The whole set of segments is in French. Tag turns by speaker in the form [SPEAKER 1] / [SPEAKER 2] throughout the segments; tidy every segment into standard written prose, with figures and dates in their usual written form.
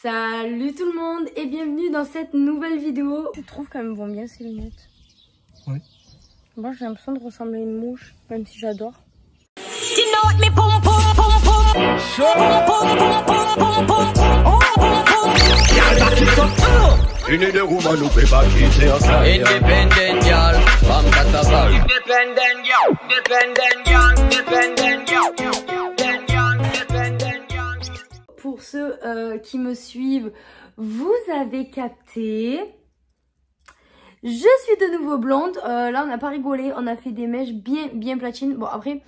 [SPEAKER 1] Salut tout le monde et bienvenue dans cette nouvelle vidéo. Tu trouves qu'elles me vont bien ces lunettes?
[SPEAKER 2] Oui.
[SPEAKER 1] Moi j'ai l'impression de ressembler à une mouche, même si j'adore.
[SPEAKER 3] Independent girl, from Katabal. Independent girl,
[SPEAKER 1] Pour ceux qui me suivent, vous avez capté. Je suis de nouveau blonde. Là on n'a pas rigolé, on a fait des mèches bien platines. Bon après,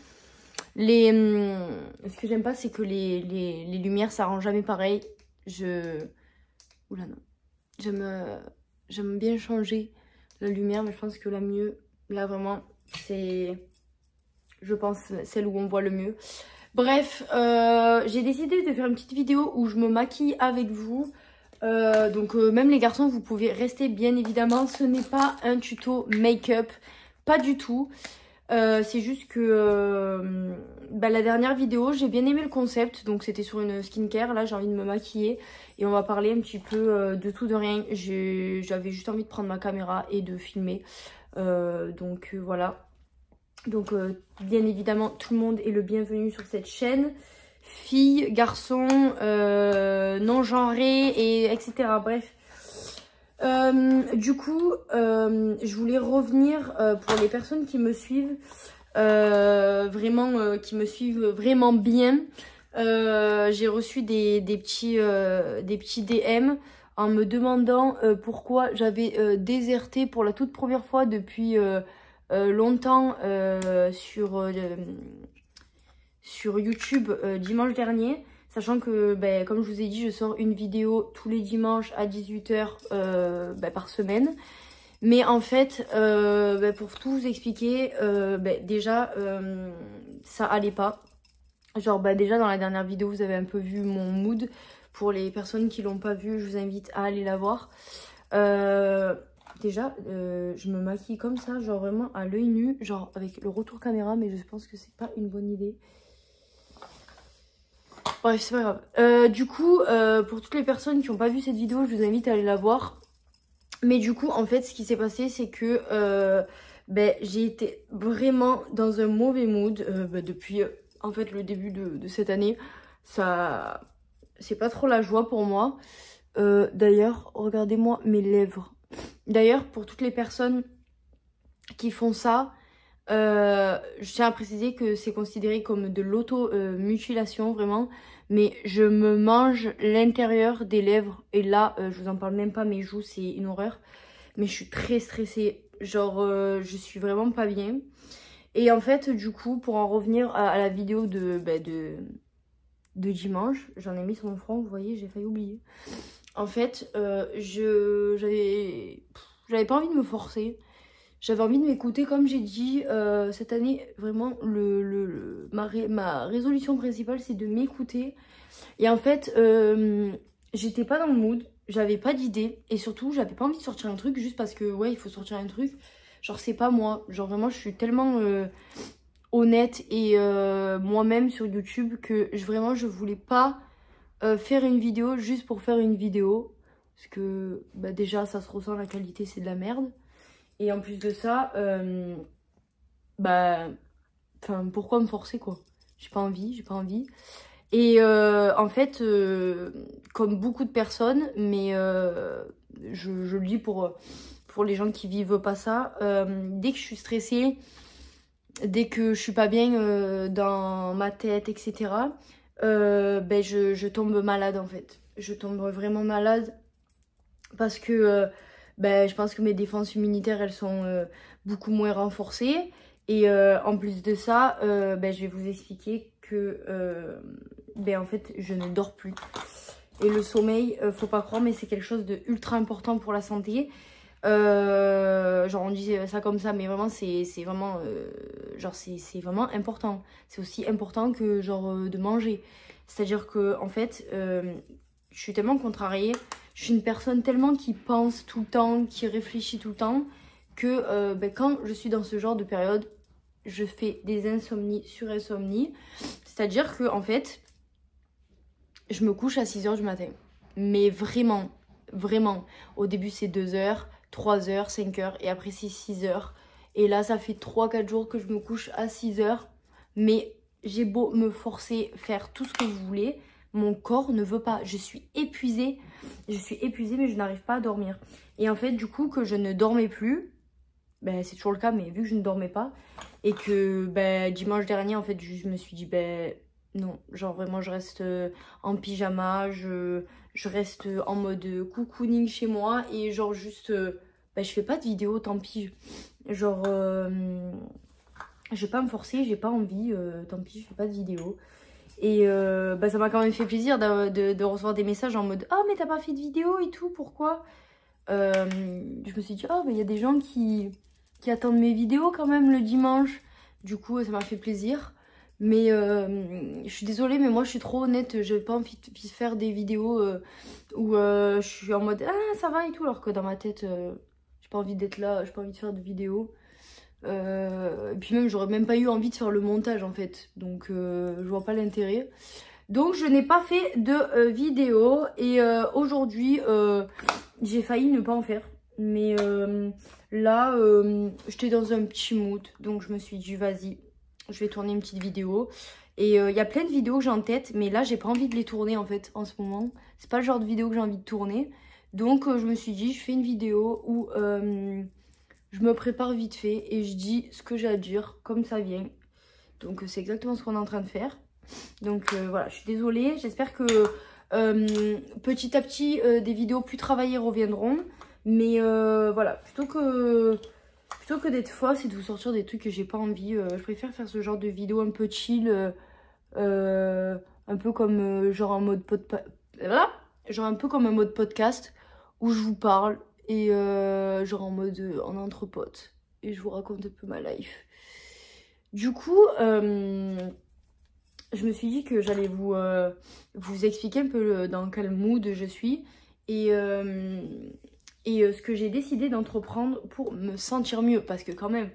[SPEAKER 1] ce que j'aime pas c'est que les lumières ça rend jamais pareil. Oula non. J'aime bien changer la lumière, mais je pense que la mieux, là vraiment, c'est, je pense, celle où on voit le mieux. Bref, j'ai décidé de faire une petite vidéo où je me maquille avec vous. Donc même les garçons, vous pouvez rester bien évidemment. Ce n'est pas un tuto make-up, pas du tout. C'est juste que la dernière vidéo, j'ai bien aimé le concept. Donc c'était sur une skincare, là j'ai envie de me maquiller. Et on va parler un petit peu de tout, de rien. J'avais juste envie de prendre ma caméra et de filmer. Voilà. Donc bien évidemment, tout le monde est le bienvenu sur cette chaîne. Filles, garçons, non-genrés, et etc. Bref. Du coup, je voulais revenir pour les personnes qui me suivent, qui me suivent vraiment bien. J'ai reçu des petits DM en me demandant pourquoi j'avais déserté pour la toute première fois depuis longtemps sur YouTube dimanche dernier. Sachant que, comme je vous ai dit, je sors une vidéo tous les dimanches à 18 h par semaine. Mais en fait, pour tout vous expliquer, déjà, ça allait pas. Genre, déjà dans la dernière vidéo, vous avez un peu vu mon mood. Pour les personnes qui l'ont pas vu, je vous invite à aller la voir. Déjà, je me maquille comme ça, genre vraiment à l'œil nu, genre avec le retour caméra, mais je pense que c'est pas une bonne idée. Bref, c'est pas grave. Du coup, pour toutes les personnes qui n'ont pas vu cette vidéo, je vous invite à aller la voir. Mais du coup, en fait, ce qui s'est passé, c'est que j'ai été vraiment dans un mauvais mood depuis en fait le début de cette année. Ça, c'est pas trop la joie pour moi. D'ailleurs, regardez-moi mes lèvres. D'ailleurs, pour toutes les personnes qui font ça, je tiens à préciser que c'est considéré comme de l'auto-mutilation vraiment, mais je me mange l'intérieur des lèvres et là je vous en parle même pas, mes joues c'est une horreur, mais je suis très stressée, genre je suis vraiment pas bien. Et en fait du coup, pour en revenir à la vidéo de dimanche, j'en ai mis sur mon front, vous voyez, j'ai failli oublier. En fait j'avais pas envie de me forcer. J'avais envie de m'écouter, comme j'ai dit, cette année, vraiment, ma résolution principale, c'est de m'écouter. Et en fait, j'étais pas dans le mood, j'avais pas d'idée. Et surtout, j'avais pas envie de sortir un truc juste parce que, ouais, il faut sortir un truc. Genre, c'est pas moi. Genre, vraiment, je suis tellement honnête et moi-même sur YouTube que vraiment, je voulais pas faire une vidéo juste pour faire une vidéo. Parce que, déjà, ça se ressent, la qualité, c'est de la merde. Et en plus de ça, pourquoi me forcer quoi? J'ai pas envie. Et en fait, comme beaucoup de personnes, mais je le dis pour les gens qui vivent pas ça, dès que je suis stressée, dès que je suis pas bien dans ma tête, etc., je tombe malade en fait. Je tombe vraiment malade parce que... je pense que mes défenses immunitaires, elles sont beaucoup moins renforcées. Et en plus de ça, je vais vous expliquer que en fait, je ne dors plus. Et le sommeil, faut pas croire, mais c'est quelque chose de ultra important pour la santé. Genre on dit ça comme ça, mais vraiment c'est vraiment c'est vraiment important. C'est aussi important que genre de manger. C'est-à-dire que en fait, je suis tellement contrariée. Je suis une personne tellement qui pense tout le temps, qui réfléchit tout le temps, que quand je suis dans ce genre de période, je fais des insomnies sur insomnies. C'est-à-dire que en fait, je me couche à 6 h du matin. Mais vraiment, vraiment. Au début, c'est 2 heures, 3 heures, 5 heures. Et après, c'est 6 heures. Et là, ça fait 3-4 jours que je me couche à 6 heures. Mais j'ai beau me forcer, faire tout ce que vous voulez. Mon corps ne veut pas. Je suis épuisée. Je suis épuisée, mais je n'arrive pas à dormir. Et en fait, du coup, que je ne dormais plus. Ben, c'est toujours le cas, mais vu que je ne dormais pas. Et que ben, dimanche dernier, en fait, je me suis dit, ben non. Genre vraiment, je reste en pyjama. Je reste en mode cocooning chez moi. Et genre juste, ben, je fais pas de vidéo, tant pis. Genre, je vais pas me forcer, j'ai pas envie. Tant pis, je fais pas de vidéo. Et bah, ça m'a quand même fait plaisir de recevoir des messages en mode «Ah, mais t'as pas fait de vidéo et tout, pourquoi ?» Je me suis dit «Ah, mais il y a des gens qui attendent mes vidéos quand même le dimanche. » Du coup, ça m'a fait plaisir. Mais je suis désolée, mais moi je suis trop honnête. J'ai pas envie de faire des vidéos où je suis en mode «Ah, ça va et tout», alors que dans ma tête, j'ai pas envie d'être là, j'ai pas envie de faire de vidéos. Et puis même j'aurais même pas eu envie de faire le montage en fait, donc je vois pas l'intérêt. Donc je n'ai pas fait de vidéo et aujourd'hui j'ai failli ne pas en faire, mais là j'étais dans un petit mood, donc je me suis dit vas-y, je vais tourner une petite vidéo. Et il y a plein de vidéos que j'ai en tête, mais là j'ai pas envie de les tourner en fait en ce moment. C'est pas le genre de vidéo que j'ai envie de tourner, donc je me suis dit je fais une vidéo où je me prépare vite fait et je dis ce que j'ai à dire comme ça vient. Donc c'est exactement ce qu'on est en train de faire. Donc voilà, je suis désolée. J'espère que petit à petit des vidéos plus travaillées reviendront. Mais voilà, plutôt que d'être fausse et de vous sortir des trucs que j'ai pas envie, je préfère faire ce genre de vidéo un peu chill. Un peu comme genre en mode genre un peu comme un mode podcast où je vous parle. Et genre en mode en entre potes. Et je vous raconte un peu ma life. Du coup, je me suis dit que j'allais vous expliquer un peu dans quel mood je suis. Et ce que j'ai décidé d'entreprendre pour me sentir mieux. Parce que quand même,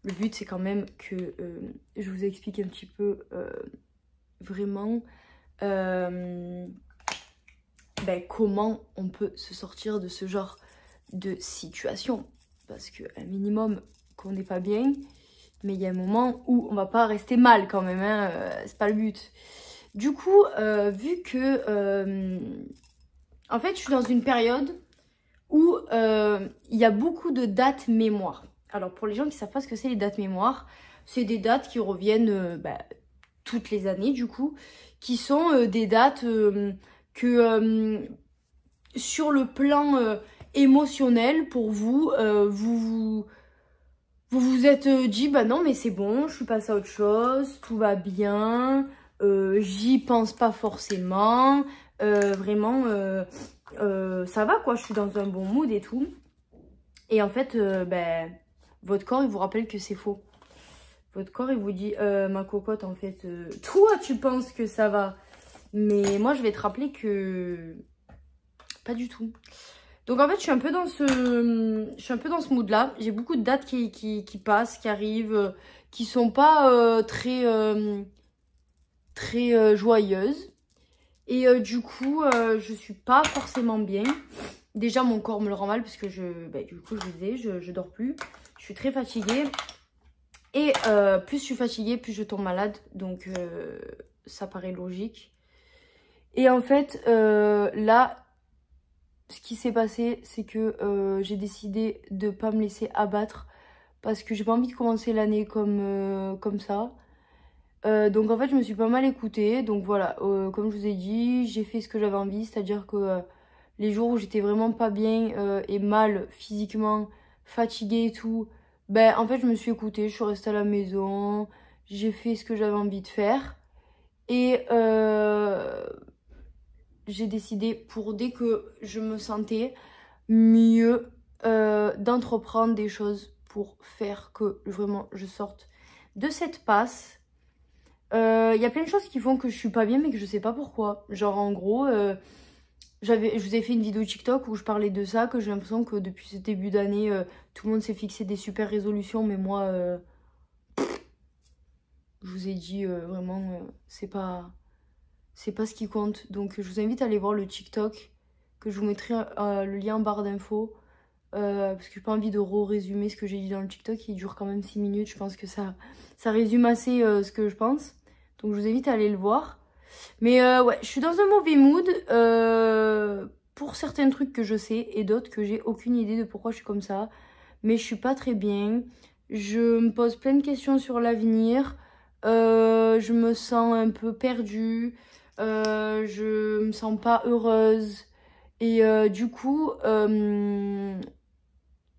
[SPEAKER 1] le but c'est quand même que je vous explique un petit peu vraiment ben, comment on peut se sortir de ce genre de situation, parce que un minimum qu'on n'est pas bien, mais il y a un moment où on va pas rester mal quand même, hein, c'est pas le but. Du coup, vu que en fait je suis dans une période où il y a beaucoup de dates mémoire. Alors pour les gens qui savent pas ce que c'est les dates mémoire, c'est des dates qui reviennent toutes les années du coup, qui sont des dates que sur le plan émotionnel pour vous, vous vous êtes dit bah non mais c'est bon, je suis passée à autre chose, tout va bien, j'y pense pas forcément, vraiment ça va quoi, je suis dans un bon mood et tout. Et en fait ben, votre corps il vous rappelle que c'est faux. Votre corps il vous dit ma cocotte en fait toi tu penses que ça va, mais moi je vais te rappeler que pas du tout. Donc en fait je suis un peu dans ce mood là. J'ai beaucoup de dates qui passent, qui arrivent, qui sont pas très joyeuses. Et du coup je suis pas forcément bien. Déjà mon corps me le rend mal parce que du coup je disais, je dors plus. Je suis très fatiguée. Et plus je suis fatiguée, plus je tombe malade. Donc ça paraît logique. Et en fait là, ce qui s'est passé, c'est que j'ai décidé de pas me laisser abattre parce que j'ai pas envie de commencer l'année comme ça. Donc en fait, je me suis pas mal écoutée. Donc voilà, comme je vous ai dit, j'ai fait ce que j'avais envie. C'est-à-dire que les jours où j'étais vraiment pas bien et mal physiquement, fatiguée et tout, ben en fait, je me suis écoutée. Je suis restée à la maison. J'ai fait ce que j'avais envie de faire. Et j'ai décidé pour dès que je me sentais mieux d'entreprendre des choses pour faire que vraiment je sorte de cette passe. Il y a plein de choses qui font que je suis pas bien mais que je sais pas pourquoi. Genre en gros, je vous ai fait une vidéo TikTok où je parlais de ça, que j'ai l'impression que depuis ce début d'année, tout le monde s'est fixé des super résolutions, mais moi, je vous ai dit vraiment, c'est pas c'est pas ce qui compte. Donc je vous invite à aller voir le TikTok, que je vous mettrai le lien en barre d'infos. Parce que j'ai pas envie de résumer ce que j'ai dit dans le TikTok, il dure quand même 6 minutes, je pense que ça résume assez ce que je pense. Donc je vous invite à aller le voir. Mais ouais, je suis dans un mauvais mood pour certains trucs que je sais et d'autres que j'ai aucune idée de pourquoi je suis comme ça. Mais je suis pas très bien. Je me pose plein de questions sur l'avenir. Je me sens un peu perdue. Je me sens pas heureuse. Et du coup,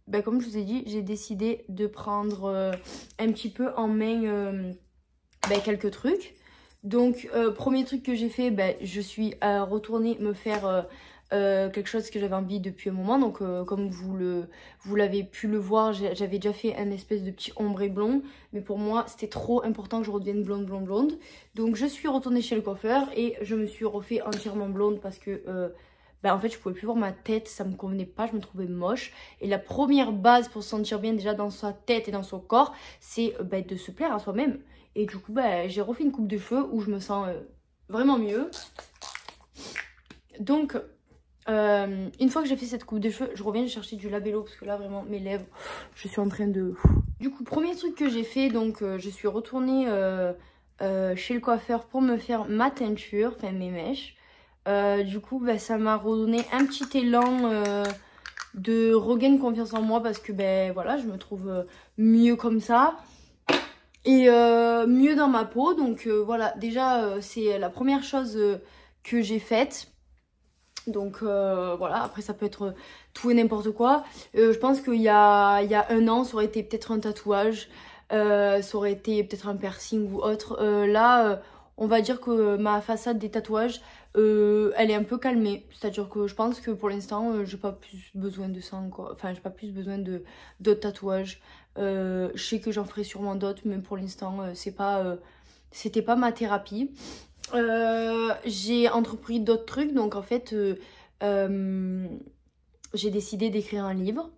[SPEAKER 1] ben, comme je vous ai dit, j'ai décidé de prendre un petit peu en main ben, quelques trucs. Donc, premier truc que j'ai fait, ben, je suis retournée me faire quelque chose que j'avais envie depuis un moment. Donc, comme vous l'avez pu le voir, j'avais déjà fait un espèce de petit ombré blond. Mais pour moi, c'était trop important que je redevienne blonde. Donc, je suis retournée chez le coiffeur et je me suis refait entièrement blonde parce que... bah en fait je pouvais plus voir ma tête, ça me convenait pas, je me trouvais moche. Et la première base pour se sentir bien déjà dans sa tête et dans son corps, c'est bah, de se plaire à soi-même. Et du coup bah, j'ai refait une coupe de cheveux où je me sens vraiment mieux. Donc une fois que j'ai fait cette coupe de cheveux, je reviens chercher du labello parce que là vraiment mes lèvres, je suis en train de... Du coup premier truc que j'ai fait, donc je suis retournée chez le coiffeur pour me faire ma teinture, enfin mes mèches. Du coup, bah, ça m'a redonné un petit élan de regain confiance en moi parce que ben voilà, je me trouve mieux comme ça et mieux dans ma peau. Donc voilà, déjà c'est la première chose que j'ai faite. Donc voilà, après ça peut être tout et n'importe quoi. Je pense qu'il y a 1 an, ça aurait été peut-être un tatouage, ça aurait été peut-être un piercing ou autre. Là, on va dire que ma façade des tatouages, elle est un peu calmée. C'est-à-dire que je pense que pour l'instant, j'ai pas plus besoin de ça encore. Enfin, j'ai pas plus besoin d'autres tatouages. Je sais que j'en ferai sûrement d'autres, mais pour l'instant, c'était pas ma thérapie. J'ai entrepris d'autres trucs, donc en fait, j'ai décidé d'écrire un livre.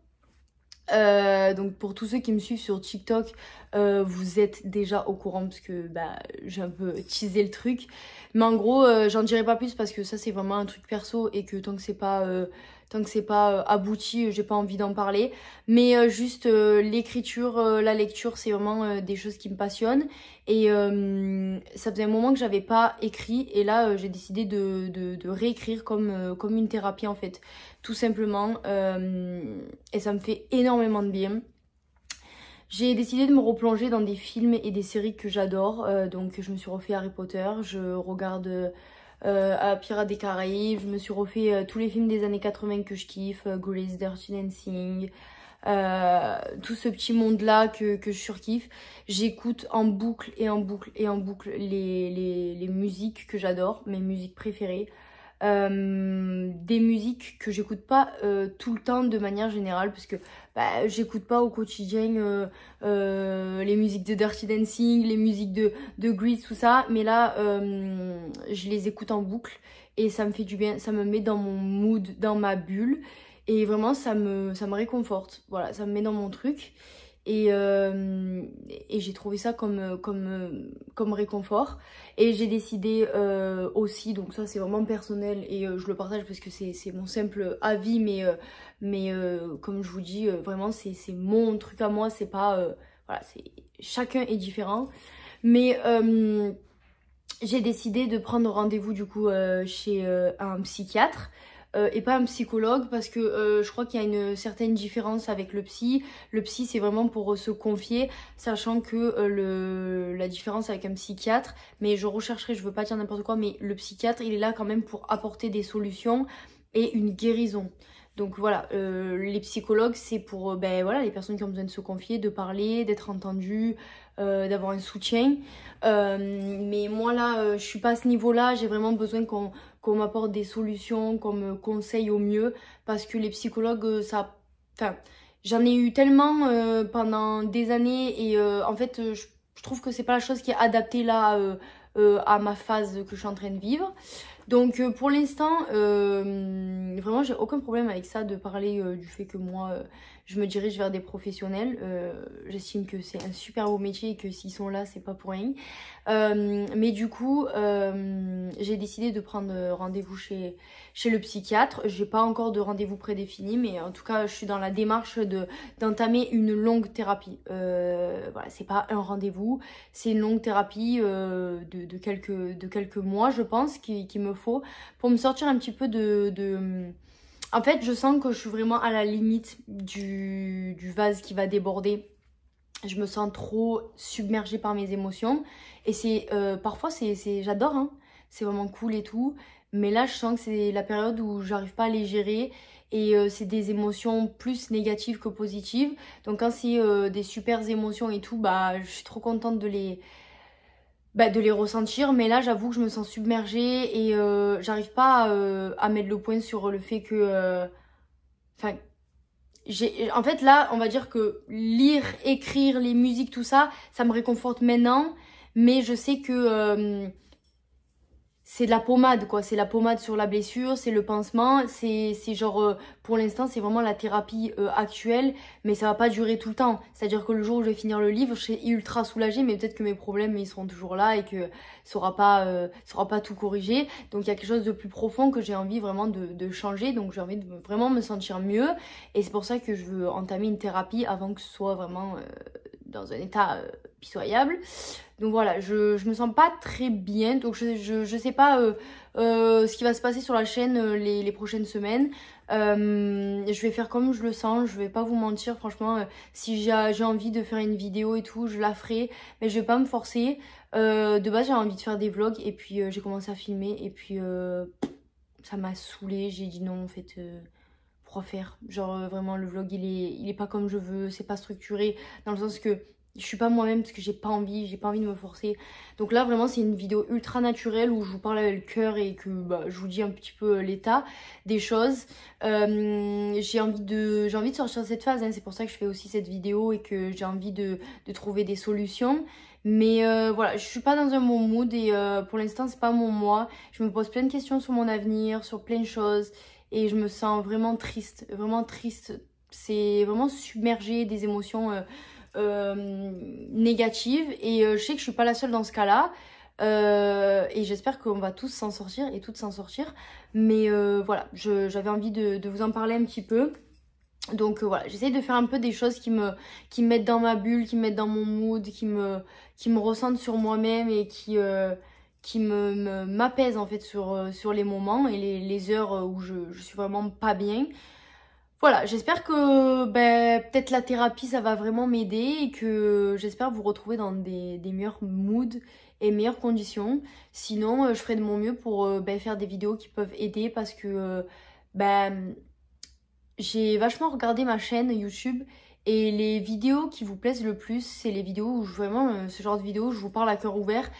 [SPEAKER 1] Donc pour tous ceux qui me suivent sur TikTok, vous êtes déjà au courant parce que bah, j'ai un peu teasé le truc. Mais en gros, j'en dirai pas plus parce que ça c'est vraiment un truc perso et que tant que c'est pas abouti, j'ai pas envie d'en parler. Mais juste l'écriture, la lecture, c'est vraiment des choses qui me passionnent. Et ça faisait un moment que j'avais pas écrit et là j'ai décidé de réécrire comme une thérapie en fait. Tout simplement, et ça me fait énormément de bien. J'ai décidé de me replonger dans des films et des séries que j'adore. Donc je me suis refait Harry Potter, je regarde Pirates des Caraïbes, je me suis refait tous les films des années 80 que je kiffe, Grease, Dirty Dancing, tout ce petit monde là que je surkiffe. J'écoute en boucle et en boucle et en boucle les musiques que j'adore, mes musiques préférées. Des musiques que j'écoute pas tout le temps de manière générale parce que bah, j'écoute pas au quotidien les musiques de Dirty Dancing, les musiques de Grease, tout ça, mais là je les écoute en boucle et ça me fait du bien, ça me met dans mon mood, dans ma bulle et vraiment ça me réconforte, voilà, ça me met dans mon truc. Et j'ai trouvé ça comme réconfort. Et j'ai décidé aussi, donc ça c'est vraiment personnel et je le partage parce que c'est mon simple avis, mais comme je vous dis, vraiment c'est mon truc à moi, c'est pas... voilà, chacun est différent. Mais j'ai décidé de prendre rendez-vous du coup chez un psychiatre. Et pas un psychologue parce que je crois qu'il y a une certaine différence avec le psy. Le psy c'est vraiment pour se confier, sachant que la différence avec un psychiatre, mais je rechercherai, je veux pas dire n'importe quoi, mais le psychiatre il est là quand même pour apporter des solutions et une guérison. Donc voilà, les psychologues c'est pour ben, voilà, les personnes qui ont besoin de se confier, de parler, d'être entendues, d'avoir un soutien. Mais moi là, je suis pas à ce niveau-là, j'ai vraiment besoin qu'on m'apporte des solutions, qu'on me conseille au mieux. Parce que les psychologues, ça... Enfin, j'en ai eu tellement pendant des années et en fait, je trouve que c'est pas la chose qui est adaptée là à ma phase que je suis en train de vivre. Donc pour l'instant, vraiment, j'ai aucun problème avec ça de parler du fait que moi, je me dirige vers des professionnels. J'estime que c'est un super beau métier et que s'ils sont là, c'est pas pour rien. Mais du coup, j'ai décidé de prendre rendez-vous chez le psychiatre. J'ai pas encore de rendez-vous prédéfini, mais en tout cas, je suis dans la démarche d'entamer une longue thérapie. Voilà, c'est pas un rendez-vous, c'est une longue thérapie de quelques mois, je pense, qu'il me faut pour me sortir un petit peu En fait, je sens que je suis vraiment à la limite du vase qui va déborder. Je me sens trop submergée par mes émotions. Et c'est parfois, j'adore, hein. C'est vraiment cool et tout. Mais là, je sens que c'est la période où j'arrive pas à les gérer. Et c'est des émotions plus négatives que positives. Donc quand c'est des super émotions et tout, bah, je suis trop contente de les ressentir. Mais là, j'avoue que je me sens submergée. Et j'arrive pas à mettre le point sur le fait que... Enfin... En fait, là, on va dire que lire, écrire, les musiques, tout ça, ça me réconforte maintenant. Mais je sais que c'est de la pommade, quoi. C'est la pommade sur la blessure, c'est le pansement. C'est genre, pour l'instant, c'est vraiment la thérapie actuelle. Mais ça va pas durer tout le temps. C'est-à-dire que le jour où je vais finir le livre, je serai ultra soulagée. Mais peut-être que mes problèmes, ils seront toujours là et que ça aura pas tout corrigé. Donc, il y a quelque chose de plus profond que j'ai envie vraiment de changer. Donc, j'ai envie de vraiment me sentir mieux. Et c'est pour ça que je veux entamer une thérapie avant que ce soit vraiment dans un état pitoyable. Donc voilà, je me sens pas très bien, donc je sais pas ce qui va se passer sur la chaîne les prochaines semaines. Je vais faire comme je le sens, je vais pas vous mentir, franchement, si j'ai envie de faire une vidéo et tout, je la ferai, mais je vais pas me forcer. De base, j'avais envie de faire des vlogs et puis j'ai commencé à filmer et puis ça m'a saoulée, j'ai dit non en fait... Pourquoi faire? Genre vraiment le vlog il est pas comme je veux, c'est pas structuré dans le sens que je suis pas moi-même parce que j'ai pas envie de me forcer. Donc là vraiment c'est une vidéo ultra naturelle où je vous parle avec le cœur et que bah, je vous dis un petit peu l'état des choses. J'ai envie de sortir de cette phase, hein. C'est pour ça que je fais aussi cette vidéo et que j'ai envie de trouver des solutions. Mais voilà, je suis pas dans un bon mood et pour l'instant c'est pas mon moi. Je me pose plein de questions sur mon avenir, sur plein de choses. Et je me sens vraiment triste, vraiment triste. C'est vraiment submergé des émotions négatives. Et je sais que je suis pas la seule dans ce cas-là. Et j'espère qu'on va tous s'en sortir et toutes s'en sortir. Mais voilà, j'avais envie de vous en parler un petit peu. Donc voilà, j'essaye de faire un peu des choses qui me mettent dans ma bulle, qui me mettent dans mon mood, qui me ressentent sur moi-même et qui m'apaise en fait sur les moments et les heures où je suis vraiment pas bien. Voilà, j'espère que peut-être la thérapie ça va vraiment m'aider et que j'espère vous retrouver dans des meilleurs moods et meilleures conditions. Sinon, je ferai de mon mieux pour faire des vidéos qui peuvent aider parce que j'ai vachement regardé ma chaîne YouTube. Et les vidéos qui vous plaisent le plus, c'est les vidéos où vraiment, ce genre de vidéo, je vous parle à cœur ouvert.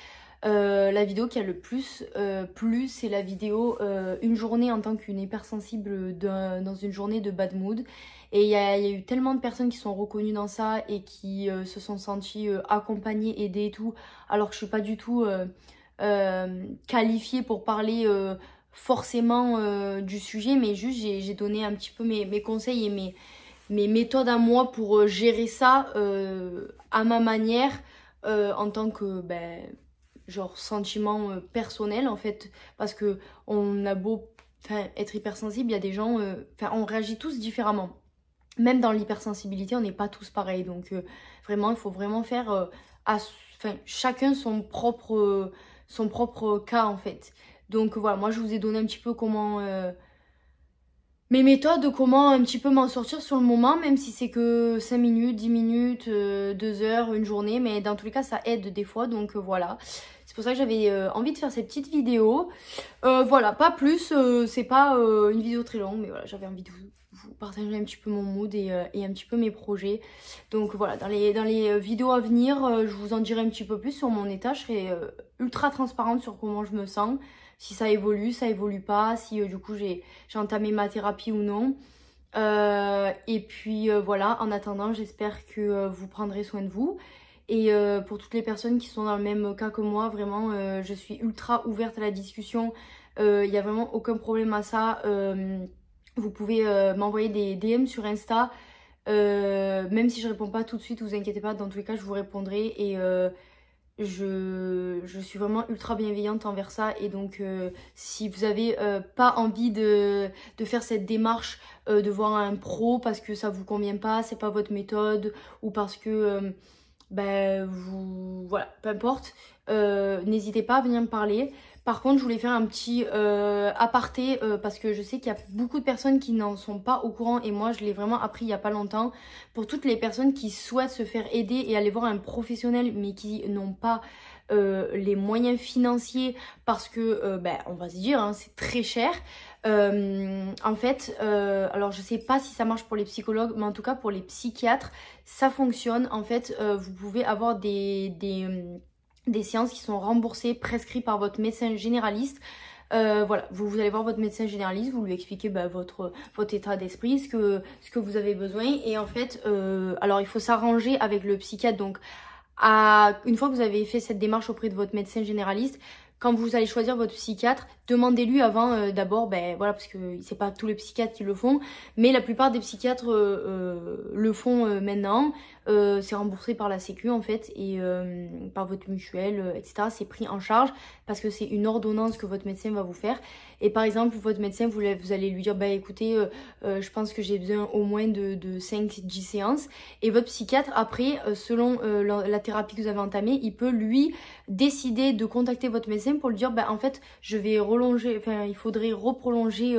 [SPEAKER 1] La vidéo qui a le plus plu, c'est la vidéo une journée en tant qu'une hypersensible dans une journée de bad mood. Et il y a eu tellement de personnes qui sont reconnues dans ça et qui se sont senties accompagnées, aidées et tout, alors que je suis pas du tout qualifiée pour parler forcément du sujet, mais juste j'ai donné un petit peu mes conseils et mes méthodes à moi pour gérer ça à ma manière en tant que genre sentiment personnel en fait, parce que on a beau être hypersensible, il y a des gens, on réagit tous différemment. Même dans l'hypersensibilité, on n'est pas tous pareils. Donc vraiment, il faut vraiment faire chacun son propre cas en fait. Donc voilà, moi je vous ai donné un petit peu comment... mes méthodes, comment un petit peu m'en sortir sur le moment, même si c'est que 5 minutes, 10 minutes, 2 heures, une journée. Mais dans tous les cas, ça aide des fois, donc voilà. C'est pour ça que j'avais envie de faire cette petite vidéo. Voilà, pas plus, c'est pas une vidéo très longue, mais voilà, j'avais envie de vous partager un petit peu mon mood et un petit peu mes projets. Donc voilà, dans les vidéos à venir, je vous en dirai un petit peu plus sur mon état. Je serai ultra transparente sur comment je me sens. Si ça évolue pas, si du coup j'ai entamé ma thérapie ou non. Et puis voilà, en attendant, j'espère que vous prendrez soin de vous. Et pour toutes les personnes qui sont dans le même cas que moi, vraiment, je suis ultra ouverte à la discussion. Il n'y a vraiment aucun problème à ça. vous pouvez m'envoyer des DM sur Insta. Même si je réponds pas tout de suite, vous inquiétez pas, dans tous les cas je vous répondrai. Et je suis vraiment ultra bienveillante envers ça. Et donc si vous avez pas envie de faire cette démarche, de voir un pro parce que ça vous convient pas, c'est pas votre méthode, ou parce que voilà, peu importe, n'hésitez pas à venir me parler. Par contre, je voulais faire un petit aparté parce que je sais qu'il y a beaucoup de personnes qui n'en sont pas au courant, et moi je l'ai vraiment appris il y a pas longtemps. Pour toutes les personnes qui souhaitent se faire aider et aller voir un professionnel mais qui n'ont pas les moyens financiers, parce que on va se dire, hein, c'est très cher. En fait, alors je sais pas si ça marche pour les psychologues, mais en tout cas pour les psychiatres, ça fonctionne. En fait, vous pouvez avoir des séances qui sont remboursées, prescrites par votre médecin généraliste. Voilà, vous allez voir votre médecin généraliste, vous lui expliquez votre état d'esprit, ce que vous avez besoin. Et en fait, alors il faut s'arranger avec le psychiatre. Donc, une fois que vous avez fait cette démarche auprès de votre médecin généraliste, quand vous allez choisir votre psychiatre, demandez-lui avant d'abord, voilà, parce que c'est pas tous les psychiatres qui le font, mais la plupart des psychiatres le font maintenant. C'est remboursé par la Sécu en fait, et par votre mutuelle, etc. C'est pris en charge parce que c'est une ordonnance que votre médecin va vous faire. Et par exemple, votre médecin, vous allez lui dire, écoutez, je pense que j'ai besoin au moins de 5-10 séances. Et votre psychiatre, après, selon la thérapie que vous avez entamée, il peut lui décider de contacter votre médecin pour lui dire, en fait, je vais relonger, il faudrait reprolonger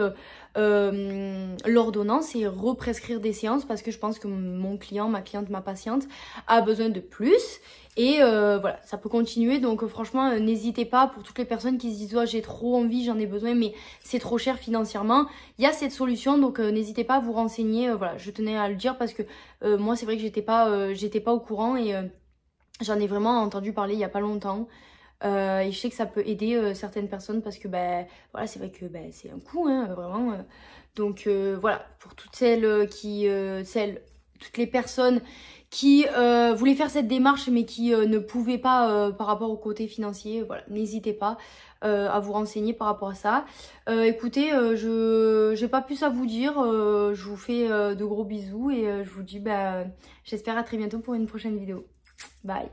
[SPEAKER 1] l'ordonnance et represcrire des séances parce que je pense que mon client, ma cliente, ma patiente a besoin de plus. Et voilà, ça peut continuer. Donc franchement, n'hésitez pas, pour toutes les personnes qui se disent, j'ai trop envie, j'en ai besoin, mais c'est trop cher financièrement. Il y a cette solution, donc n'hésitez pas à vous renseigner. Voilà, je tenais à le dire parce que moi, c'est vrai que j'étais pas au courant, et j'en ai vraiment entendu parler il y a pas longtemps. Et je sais que ça peut aider certaines personnes parce que voilà, c'est vrai que c'est un coût, hein, vraiment. Donc voilà, pour toutes celles toutes les personnes qui voulaient faire cette démarche mais qui ne pouvaient pas par rapport au côté financier, voilà, n'hésitez pas à vous renseigner par rapport à ça. Écoutez, je j'ai pas plus à vous dire, je vous fais de gros bisous, et je vous dis j'espère à très bientôt pour une prochaine vidéo. Bye.